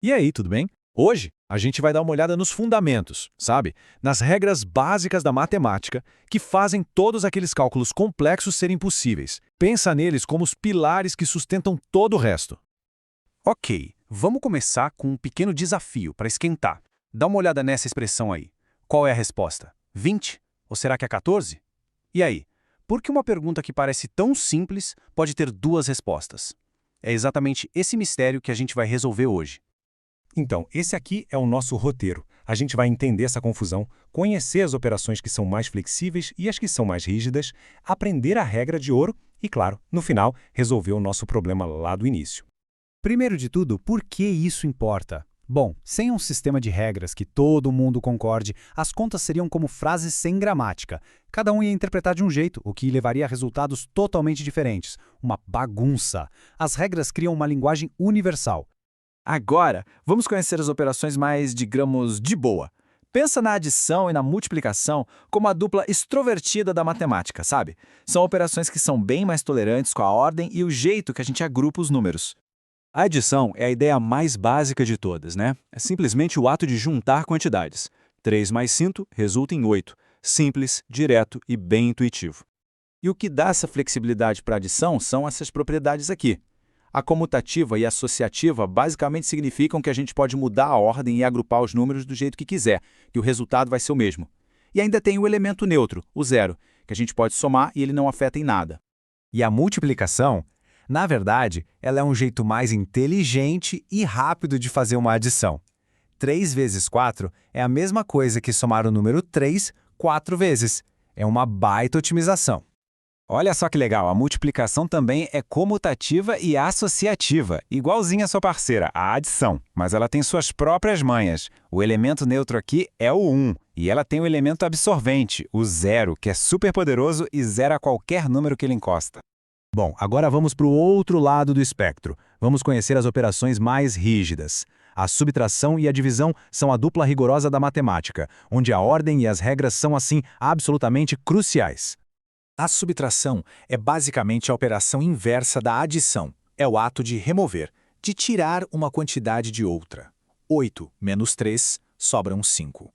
E aí, tudo bem? Hoje a gente vai dar uma olhada nos fundamentos, sabe? Nas regras básicas da matemática que fazem todos aqueles cálculos complexos serem possíveis. Pensa neles como os pilares que sustentam todo o resto. Ok, vamos começar com um pequeno desafio para esquentar. Dá uma olhada nessa expressão aí. Qual é a resposta? 20? Ou será que é 14? E aí? Por que uma pergunta que parece tão simples pode ter duas respostas? É exatamente esse mistério que a gente vai resolver hoje. Então, esse aqui é o nosso roteiro. A gente vai entender essa confusão, conhecer as operações que são mais flexíveis e as que são mais rígidas, aprender a regra de ouro e, claro, no final, resolver o nosso problema lá do início. Primeiro de tudo, por que isso importa? Bom, sem um sistema de regras que todo mundo concorde, as contas seriam como frases sem gramática. Cada um ia interpretar de um jeito, o que levaria a resultados totalmente diferentes. Uma bagunça. As regras criam uma linguagem universal. Agora, vamos conhecer as operações mais, digamos, de boa. Pensa na adição e na multiplicação como a dupla extrovertida da matemática, sabe? São operações que são bem mais tolerantes com a ordem e o jeito que a gente agrupa os números. A adição é a ideia mais básica de todas, né? É simplesmente o ato de juntar quantidades. 3 mais 5 resulta em 8. Simples, direto e bem intuitivo. E o que dá essa flexibilidade para a adição são essas propriedades aqui. A comutativa e a associativa basicamente significam que a gente pode mudar a ordem e agrupar os números do jeito que quiser, e o resultado vai ser o mesmo. E ainda tem o elemento neutro, o zero, que a gente pode somar e ele não afeta em nada. E a multiplicação? Na verdade, ela é um jeito mais inteligente e rápido de fazer uma adição. 3 vezes 4 é a mesma coisa que somar o número 3 4 vezes. É uma baita otimização. Olha só que legal, a multiplicação também é comutativa e associativa, igualzinha a sua parceira, a adição, mas ela tem suas próprias manhas. O elemento neutro aqui é o 1, e ela tem o elemento absorvente, o 0, que é super poderoso e zera qualquer número que ele encosta. Bom, agora vamos para o outro lado do espectro. Vamos conhecer as operações mais rígidas. A subtração e a divisão são a dupla rigorosa da matemática, onde a ordem e as regras são, assim, absolutamente cruciais. A subtração é basicamente a operação inversa da adição. É o ato de remover, de tirar uma quantidade de outra. 8 menos 3 sobram 5.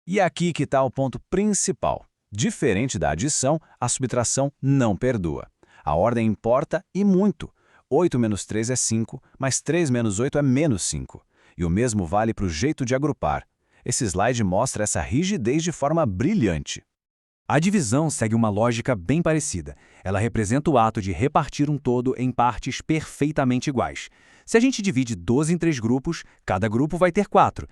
E aqui que está o ponto principal. Diferente da adição, a subtração não perdoa. A ordem importa e muito. 8 menos 3 é 5, mas 3 menos 8 é menos 5. E o mesmo vale para o jeito de agrupar. Esse slide mostra essa rigidez de forma brilhante. A divisão segue uma lógica bem parecida. Ela representa o ato de repartir um todo em partes perfeitamente iguais. Se a gente divide 12 em 3 grupos, cada grupo vai ter 4.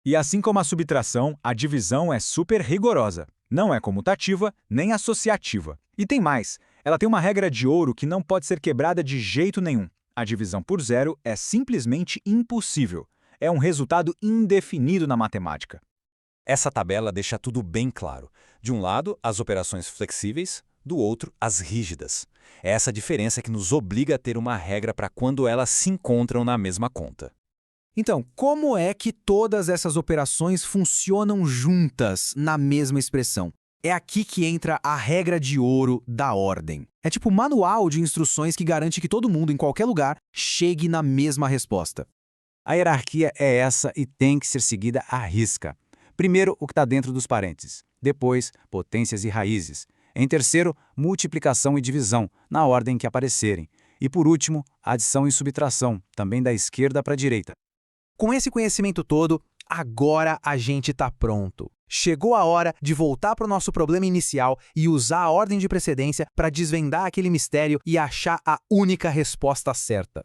E assim como a subtração, a divisão é super rigorosa. Não é comutativa nem associativa. E tem mais. Ela tem uma regra de ouro que não pode ser quebrada de jeito nenhum. A divisão por zero é simplesmente impossível. É um resultado indefinido na matemática. Essa tabela deixa tudo bem claro. De um lado, as operações flexíveis, do outro, as rígidas. É essa diferença que nos obriga a ter uma regra para quando elas se encontram na mesma conta. Então, como é que todas essas operações funcionam juntas na mesma expressão? É aqui que entra a regra de ouro da ordem. É tipo um manual de instruções que garante que todo mundo, em qualquer lugar, chegue na mesma resposta. A hierarquia é essa e tem que ser seguida à risca. Primeiro, o que está dentro dos parênteses. Depois, potências e raízes. Em terceiro, multiplicação e divisão, na ordem que aparecerem. E por último, adição e subtração, também da esquerda para a direita. Com esse conhecimento todo, agora a gente está pronto. Chegou a hora de voltar para o nosso problema inicial e usar a ordem de precedência para desvendar aquele mistério e achar a única resposta certa.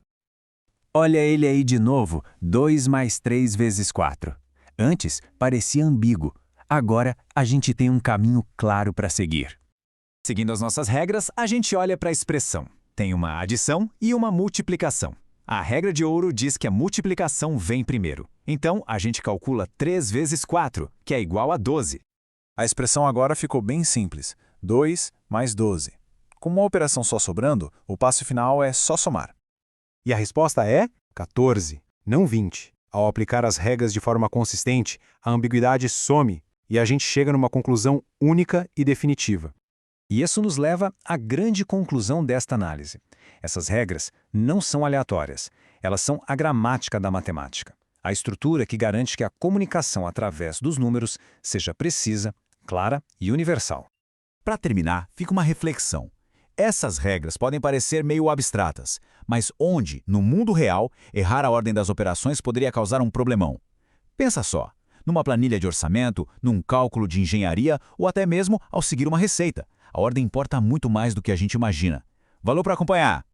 Olha ele aí de novo, 2 mais 3 vezes 4. Antes, parecia ambíguo. Agora, a gente tem um caminho claro para seguir. Seguindo as nossas regras, a gente olha para a expressão. Tem uma adição e uma multiplicação. A regra de ouro diz que a multiplicação vem primeiro. Então, a gente calcula 3 vezes 4, que é igual a 12. A expressão agora ficou bem simples. 2 mais 12. Com uma operação só sobrando, o passo final é só somar. E a resposta é 14, não 20. Ao aplicar as regras de forma consistente, a ambiguidade some e a gente chega numa conclusão única e definitiva. E isso nos leva à grande conclusão desta análise. Essas regras não são aleatórias. Elas são a gramática da matemática. A estrutura que garante que a comunicação através dos números seja precisa, clara e universal. Para terminar, fica uma reflexão. Essas regras podem parecer meio abstratas, mas onde, no mundo real, errar a ordem das operações poderia causar um problemão? Pensa só, numa planilha de orçamento, num cálculo de engenharia ou até mesmo ao seguir uma receita. A ordem importa muito mais do que a gente imagina. Valeu por acompanhar!